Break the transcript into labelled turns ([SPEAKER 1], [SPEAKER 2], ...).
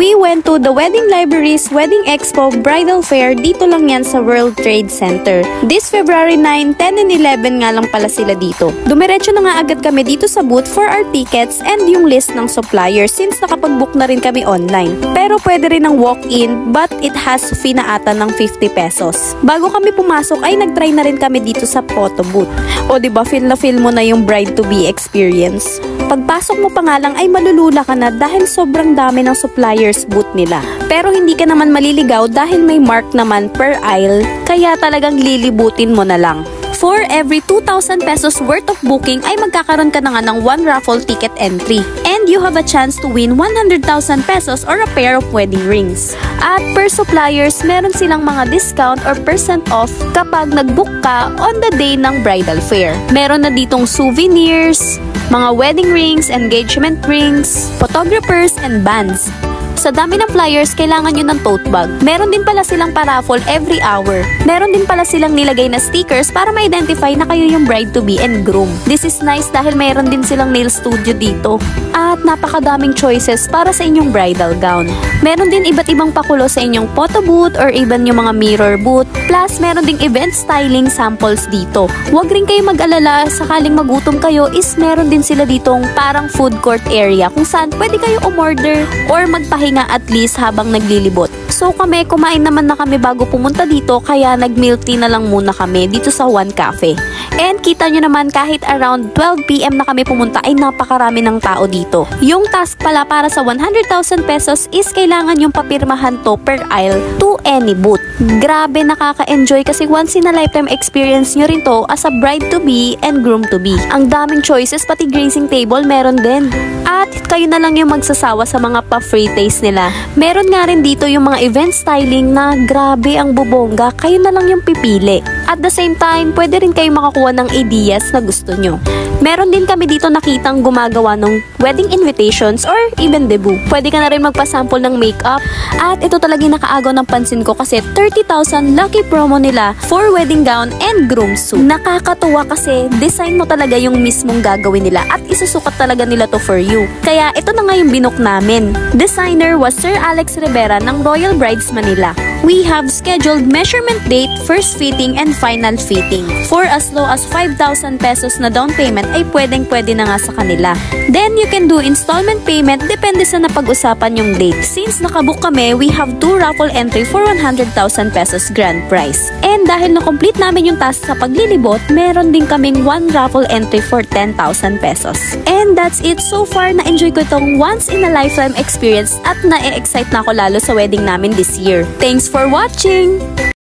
[SPEAKER 1] We went to the Wedding Libraries Wedding Expo Bridal Fair. Dito lang yan sa World Trade Center. This February 9, 10, and 11 nga lang pala sila dito. Dumiretso na nga agad kami dito sa booth for our tickets and yung list ng suppliers since nakapag-book na rin kami online. Pero pwede rin ng walk-in but it has fee na ata ng 50 pesos. Bago kami pumasok ay nag-try na rin kami dito sa photo booth. O diba, feel na feel mo na yung bride-to-be experience. Pagpasok mo pa nga lang ay malulula ka na dahil sobrang dami ng suppliers booth nila. Pero hindi ka naman maliligaw dahil may mark naman per aisle, kaya talagang lilibutin mo na lang. For every 2,000 pesos worth of booking ay magkakaroon ka na nga ng 1 raffle ticket entry. And you have a chance to win 100,000 pesos or a pair of wedding rings. At per suppliers, meron silang mga discount or percent off kapag nag-book ka on the day ng bridal fair. Meron na ditong souvenirs, mga wedding rings, engagement rings, photographers, and bands. Sa dami ng flyers, kailangan nyo ng tote bag. Meron din pala silang paraffle every hour. Meron din pala silang nilagay na stickers para ma-identify na kayo yung bride-to-be and groom. This is nice dahil meron din silang nail studio dito. At napakadaming choices para sa inyong bridal gown. Meron din iba't ibang pakulo sa inyong photo booth or even yung mga mirror booth. Plus, meron ding event styling samples dito. Huwag rin kayo mag-alala, sakaling magutom kayo is meron din sila ditong parang food court area kung saan pwede kayo umorder or magpahinga at least habang naglilibot. So kami, kumain naman na kami bago pumunta dito kaya nag-milk tea na lang muna kami dito sa One Cafe. And kita nyo naman kahit around 12 PM na kami pumunta ay napakarami ng tao dito. Yung task pala para sa 100,000 pesos is kailangan yung papirmahan to per aisle to any booth. Grabe, nakaka-enjoy kasi once in a lifetime experience nyo rin to as a bride-to-be and groom-to-be. Ang daming choices, pati grazing table meron din. At kayo na lang yung magsasawa sa mga pa-free taste nila. Meron nga rin dito yung mga event styling na grabe ang bubongga, kayo na lang yung pipili. At the same time, pwede rin kayo makakuha ng ideas na gusto nyo. Meron din kami dito nakitang gumagawa ng wedding invitations or even debut. Pwede ka na rin magpasample ng makeup. At ito talaga nakaagaw ng pansin ko kasi 30,000 lucky promo nila for wedding gown and groom suit. Nakakatuwa kasi design mo talaga yung mismong gagawin nila at isusukat talaga nila to for you. Kaya ito na nga yung binook namin. Designer was Sir Alex Rivera ng Royal Brides Manila. We have scheduled measurement date, first fitting, and final fitting. For as low as 5,000 pesos na down payment ay pwedeng-pwede na nga sa kanila. Then you can do installment payment depende sa napag-usapan yung date. Since nakabook kami, we have 2 raffle entry for 100,000 pesos grand prize. And dahil na-complete namin yung task sa paglilibot, meron din kaming 1 raffle entry for 10,000 pesos. And that's it. So far, na-enjoy ko itong once in a lifetime experience at na-excite na ako lalo sa wedding namin this year. Thanks for watching!